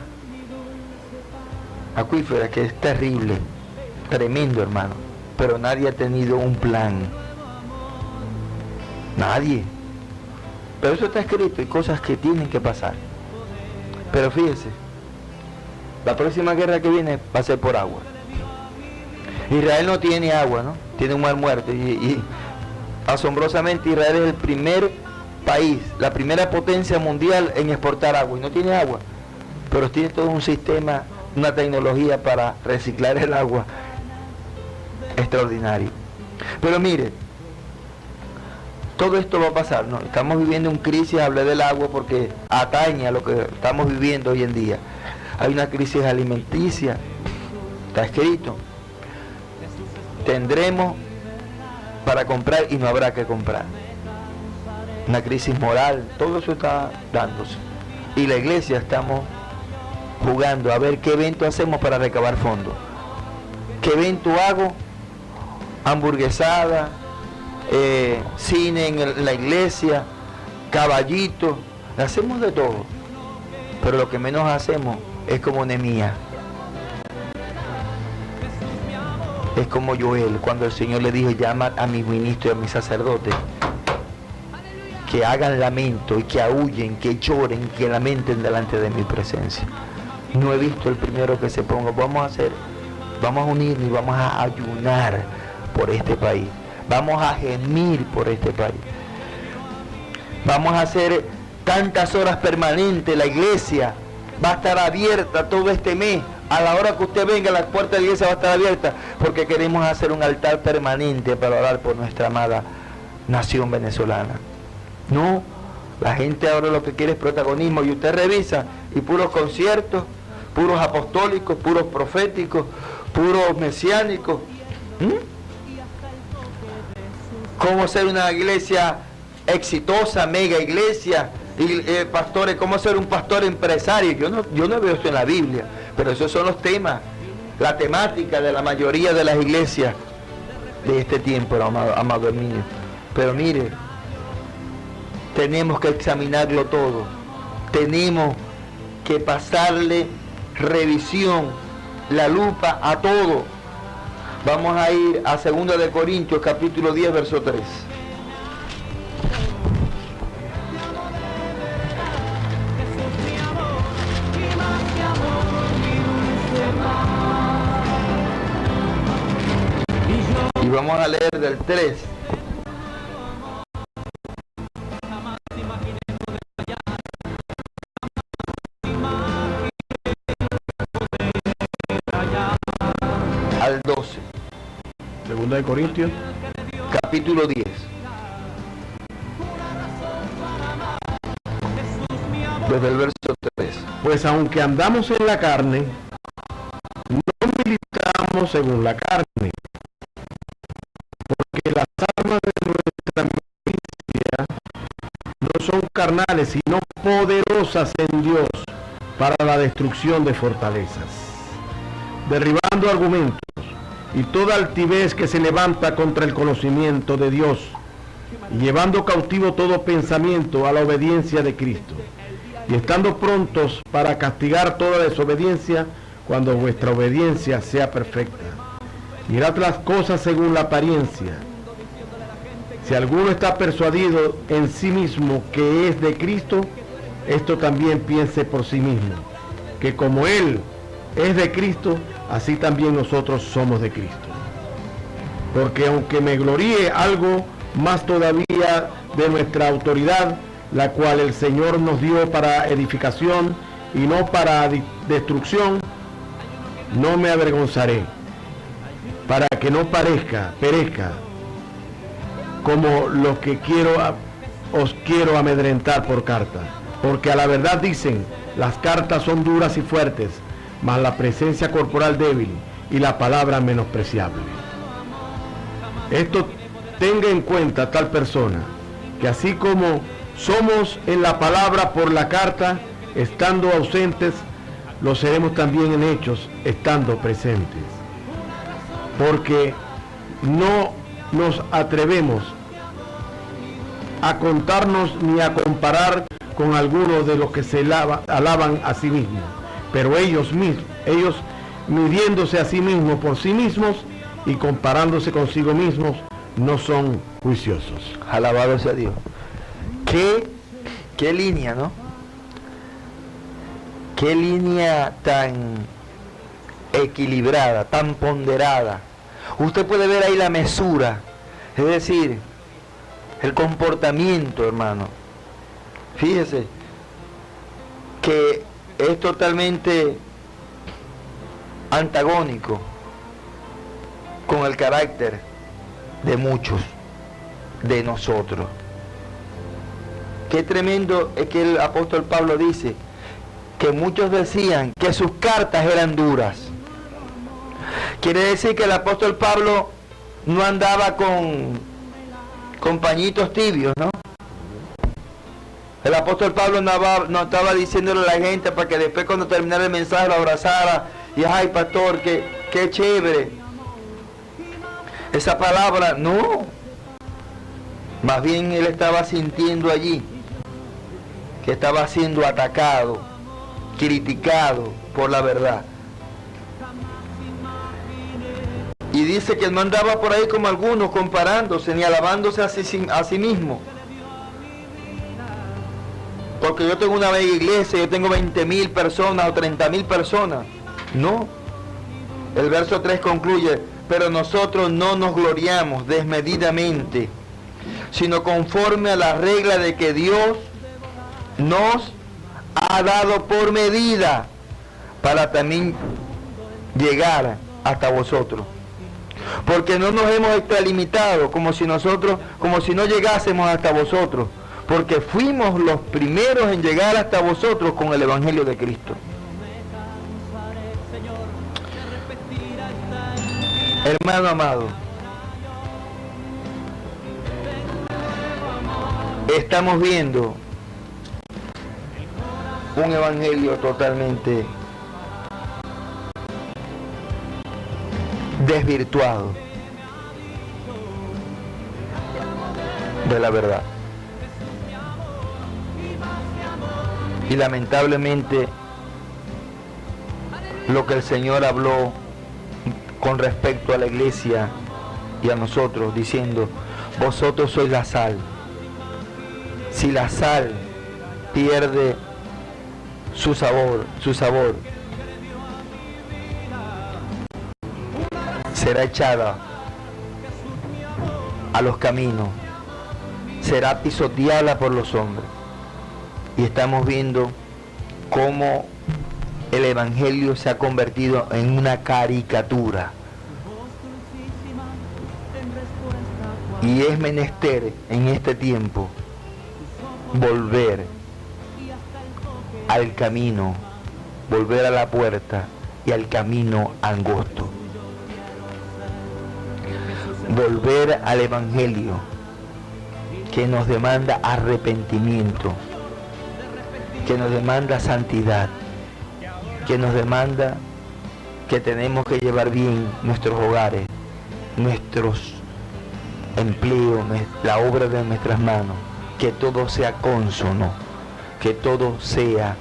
[SPEAKER 3] acuífera que es terrible, tremendo, hermano, pero nadie ha tenido un plan. Nadie. Pero eso está escrito y cosas que tienen que pasar. Pero fíjese, la próxima guerra que viene va a ser por agua. Israel no tiene agua, ¿no? Tiene un mar muerto y asombrosamente Israel es el primer país, la primera potencia mundial en exportar agua y no tiene agua, pero tiene todo un sistema, una tecnología para reciclar el agua extraordinario. Pero mire, todo esto va a pasar, ¿no? Estamos viviendo una crisis, hablé del agua porque atañe a lo que estamos viviendo hoy en día. Hay una crisis alimenticia, está escrito. Tendremos para comprar y no habrá que comprar. Una crisis moral, todo eso está dándose. Y la iglesia estamos jugando a ver qué evento hacemos para recabar fondos. ¿Qué evento hago? Hamburguesada, cine en la iglesia, caballito, hacemos de todo. Pero lo que menos hacemos es como Nehemías. Es como Joel, cuando el Señor le dijo, llama a mis ministros y a mis sacerdotes, que hagan lamento y que aúllen, que lloren, que lamenten delante de mi presencia. No he visto el primero que se ponga. Vamos a unirnos y vamos a ayunar por este país. Vamos a gemir por este país. Vamos a hacer tantas horas permanentes. La iglesia va a estar abierta todo este mes. A la hora que usted venga, la puerta de la iglesia va a estar abierta, porque queremos hacer un altar permanente para orar por nuestra amada nación venezolana. No, la gente ahora lo que quiere es protagonismo, y usted revisa, y puros conciertos, puros apostólicos, puros proféticos, puros mesiánicos. ¿Cómo ser una iglesia exitosa, mega iglesia, Y pastores, ¿cómo ser un pastor empresario? Yo no veo esto en la Biblia, pero esos son los temas, la temática de la mayoría de las iglesias de este tiempo, amado mío. Pero mire, tenemos que examinarlo todo, tenemos que pasarle revisión, la lupa a todo. Vamos a ir a 2 de Corintios, capítulo 10, verso 3. Y vamos a leer del 3. Al 12.
[SPEAKER 2] 2 de Corintios,
[SPEAKER 3] Capítulo 10. Desde el verso 3.
[SPEAKER 2] pues aunque andamos en la carne, no militamos según la carne, porque las armas de nuestra milicia no son carnales, sino poderosas en Dios para la destrucción de fortalezas, derribando argumentos y toda altivez que se levanta contra el conocimiento de Dios, y llevando cautivo todo pensamiento a la obediencia de Cristo, y estando prontos para castigar toda desobediencia cuando vuestra obediencia sea perfecta. Mirad las cosas según la apariencia. Si alguno está persuadido en sí mismo que es de Cristo, esto también piense por sí mismo, que como Él es de Cristo, así también nosotros somos de Cristo. Porque aunque me gloríe algo más todavía de nuestra autoridad, la cual el Señor nos dio para edificación y no para destrucción, no me avergonzaré, para que no perezca como los que os quiero amedrentar por carta. Porque a la verdad dicen, las cartas son duras y fuertes, mas la presencia corporal débil y la palabra menospreciable. Esto tenga en cuenta tal persona, que así como somos en la palabra por la carta, estando ausentes, lo seremos también en hechos, estando presentes. Porque no nos atrevemos a contarnos ni a comparar con algunos de los que se alaban a sí mismos, pero ellos midiéndose a sí mismos por sí mismos y comparándose consigo mismos, no son juiciosos.
[SPEAKER 3] Alabado sea Dios. ¿Qué línea, no? Qué línea tan equilibrada, tan ponderada. Usted puede ver ahí la mesura, es decir, el comportamiento, hermano. Fíjese que es totalmente antagónico con el carácter de muchos de nosotros. Qué tremendo es que el apóstol Pablo dice que muchos decían que sus cartas eran duras. Quiere decir que el apóstol Pablo no andaba con pañitos tibios, ¿no? El apóstol Pablo no estaba diciéndole a la gente para que después cuando terminara el mensaje lo abrazara y ay pastor, qué chévere. Esa palabra, no. Más bien él estaba sintiendo allí que estaba siendo atacado, criticado por la verdad. Y dice que no andaba por ahí como algunos comparándose ni alabándose a sí mismo. Porque yo tengo una mega iglesia, yo tengo 20.000 personas o 30.000 personas. No. El verso 3 concluye, pero nosotros no nos gloriamos desmedidamente, sino conforme a la regla de que Dios nos ha dado por medida para también llegar hasta vosotros. Porque no nos hemos extralimitado como si no llegásemos hasta vosotros, porque fuimos los primeros en llegar hasta vosotros con el Evangelio de Cristo. Hermano amado, estamos viendo un evangelio totalmente desvirtuado de la verdad. Y lamentablemente lo que el Señor habló con respecto a la iglesia y a nosotros, diciendo: vosotros sois la sal. Si la sal pierde su sabor, será echada a los caminos, será pisoteada por los hombres. Y estamos viendo cómo el evangelio se ha convertido en una caricatura. Y es menester en este tiempo volver al camino, volver a la puerta y al camino angosto. Volver al evangelio que nos demanda arrepentimiento, que nos demanda santidad, que nos demanda que tenemos que llevar bien nuestros hogares, nuestros empleos, la obra de nuestras manos, que todo sea cónsono, que todo sea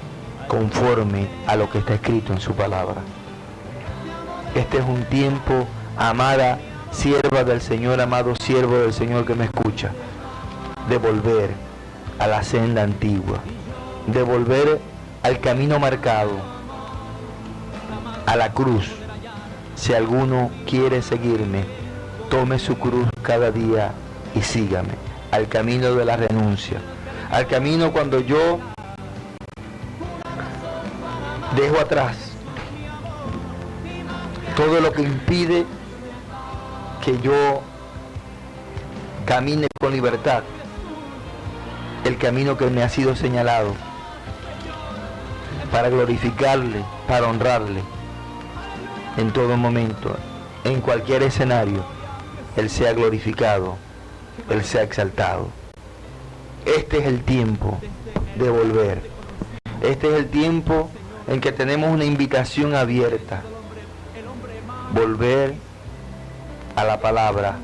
[SPEAKER 3] conforme a lo que está escrito en su palabra. Este es un tiempo, amada sierva del Señor, amado siervo del Señor que me escucha, de volver a la senda antigua, de volver al camino marcado, a la cruz. Si alguno quiere seguirme, tome su cruz cada día y sígame, al camino de la renuncia, al camino cuando yo dejo atrás todo lo que impide que yo camine con libertad, el camino que me ha sido señalado para glorificarle, para honrarle en todo momento, en cualquier escenario. Él sea glorificado, Él sea exaltado. Este es el tiempo de volver. Este es el tiempo en que tenemos una invitación abierta. Volver a la palabra,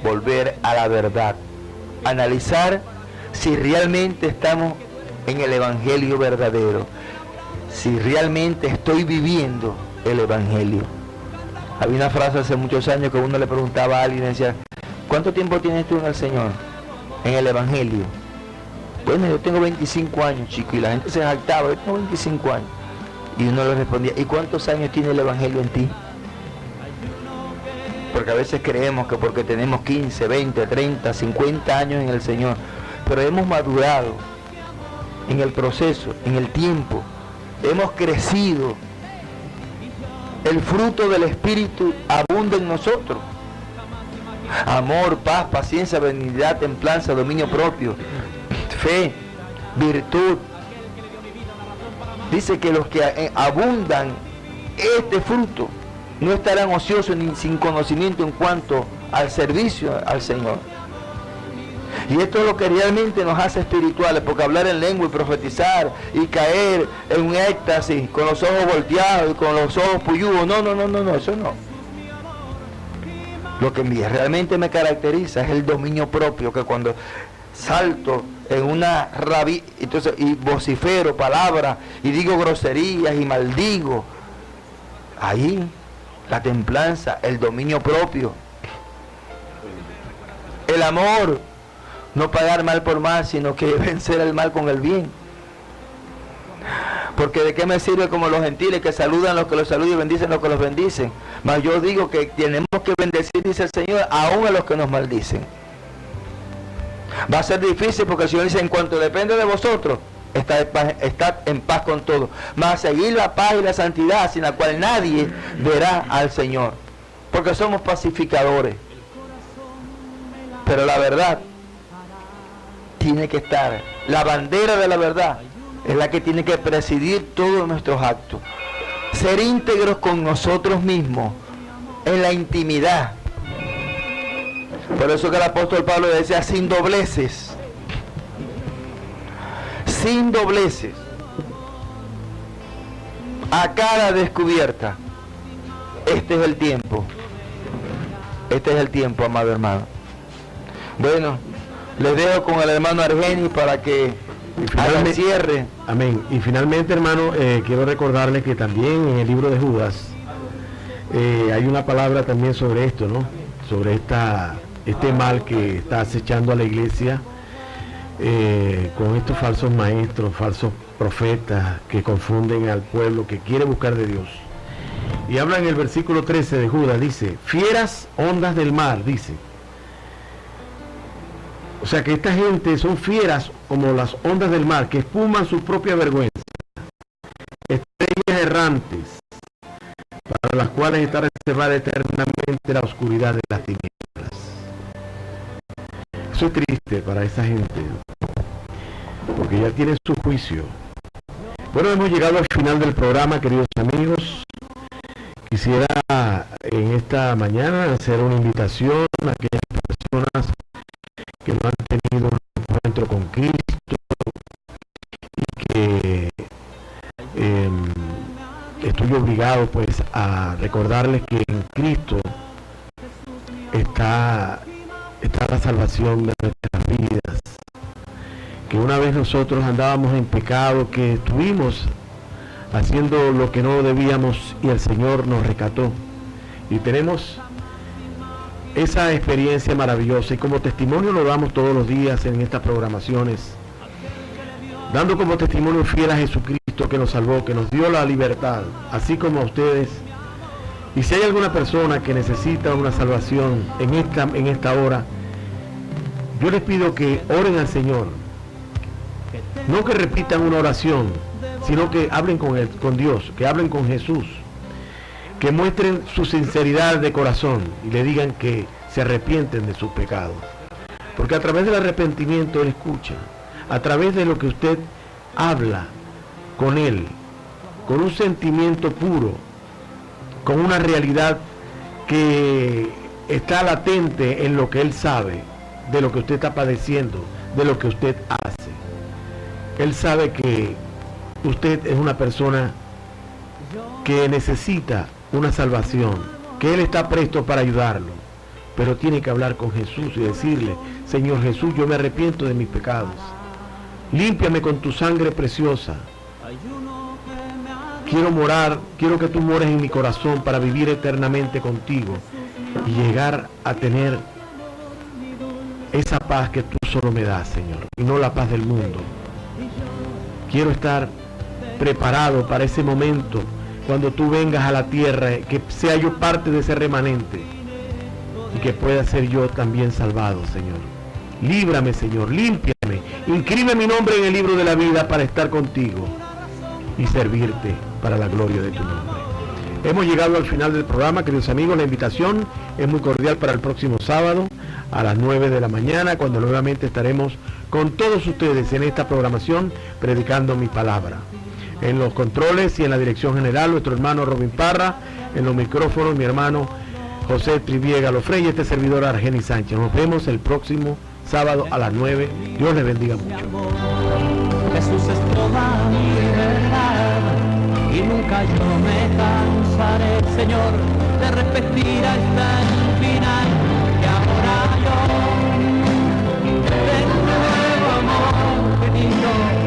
[SPEAKER 3] volver a la verdad. Analizar si realmente estamos en el evangelio verdadero, si realmente estoy viviendo el evangelio. Había una frase hace muchos años que uno le preguntaba a alguien y decía: ¿cuánto tiempo tienes tú en el Señor, en el evangelio? Bueno, yo tengo 25 años, chico, y la gente se jactaba: yo tengo 25 años. Y uno le respondía: ¿y cuántos años tiene el evangelio en ti? Porque a veces creemos que porque tenemos 15, 20, 30, 50 años en el Señor, pero hemos madurado en el proceso, en el tiempo, hemos crecido. El fruto del Espíritu abunda en nosotros: amor, paz, paciencia, benignidad, templanza, dominio propio, fe, virtud. Dice que los que abundan este fruto no estarán ociosos ni sin conocimiento en cuanto al servicio al Señor. Y esto es lo que realmente nos hace espirituales, porque hablar en lengua y profetizar y caer en un éxtasis con los ojos volteados y con los ojos puyudos, no, eso no. Lo que realmente me caracteriza es el dominio propio, que cuando salto en una entonces, y vocifero palabras y digo groserías y maldigo, ahí la templanza, el dominio propio, el amor, no pagar mal por mal, sino que vencer el mal con el bien. Porque de qué me sirve como los gentiles que saludan a los que los saludan y bendicen a los que los bendicen. Mas yo digo que tenemos que bendecir, dice el Señor, aún a los que nos maldicen. Va a ser difícil porque el Señor dice: en cuanto depende de vosotros, estad en paz con todo. Mas seguir la paz y la santidad, sin la cual nadie verá al Señor. Porque somos pacificadores. Pero la verdad tiene que estar, la bandera de la verdad es la que tiene que presidir todos nuestros actos. Ser íntegros con nosotros mismos, en la intimidad. Por eso que el apóstol Pablo decía: sin dobleces. Sin dobleces. a cara descubierta. Este es el tiempo. Este es el tiempo, amado hermano. Bueno, les dejo con el hermano Argenis para que haga el cierre.
[SPEAKER 2] Amén. Y finalmente, hermano, quiero recordarles que también en el libro de Judas hay una palabra también sobre esto, ¿no? Sobre este mal que está acechando a la iglesia con estos falsos maestros, falsos profetas que confunden al pueblo que quiere buscar de Dios. Y habla en el versículo 13 de Judas, dice, fieras ondas del mar, dice. O sea que esta gente son fieras como las ondas del mar, que espuman su propia vergüenza. Estrellas errantes, para las cuales está reservada eternamente la oscuridad de las tinieblas. Eso es triste para esa gente, porque ya tienen su juicio. Bueno, hemos llegado al final del programa, queridos amigos. Quisiera en esta mañana hacer una invitación a aquellas personas que no han tenido un encuentro con Cristo y que estoy obligado pues a recordarles que en Cristo está la salvación de nuestras vidas, que una vez nosotros andábamos en pecado, que estuvimos haciendo lo que no debíamos y el Señor nos rescató, y tenemos esa experiencia maravillosa, y como testimonio lo damos todos los días en estas programaciones, dando como testimonio fiel a Jesucristo que nos salvó, que nos dio la libertad, así como a ustedes. Y si hay alguna persona que necesita una salvación en esta hora, yo les pido que oren al Señor, no que repitan una oración, sino que hablen con Dios, que hablen con Jesús, que muestren su sinceridad de corazón y le digan que se arrepienten de sus pecados. Porque a través del arrepentimiento Él escucha, a través de lo que usted habla con Él, con un sentimiento puro, con una realidad que está latente en lo que Él sabe, de lo que usted está padeciendo, de lo que usted hace. Él sabe que usted es una persona que necesita una salvación, que Él está presto para ayudarlo, pero tiene que hablar con Jesús y decirle, Señor Jesús, yo me arrepiento de mis pecados, límpiame con tu sangre preciosa, quiero que tú mores en mi corazón para vivir eternamente contigo y llegar a tener esa paz que tú solo me das, Señor, y no la paz del mundo. Quiero estar preparado para ese momento cuando tú vengas a la tierra, que sea yo parte de ese remanente y que pueda ser yo también salvado, Señor. Líbrame, Señor, límpiame, inscribe mi nombre en el libro de la vida para estar contigo y servirte para la gloria de tu nombre. Hemos llegado al final del programa, queridos amigos. La invitación es muy cordial para el próximo sábado a las 9 de la mañana, cuando nuevamente estaremos con todos ustedes en esta programación predicando mi palabra. En los controles y en la dirección general, nuestro hermano Robin Parra, en los micrófonos mi hermano José Triviega Lofrey y este servidor Argenis Sánchez. Nos vemos el próximo sábado a las 9. Dios les bendiga mucho.
[SPEAKER 4] Jesús es toda mi verdad y nunca yo me cansaré, Señor, de repetir hasta el final que ahora yo tengo nuevo amor venido.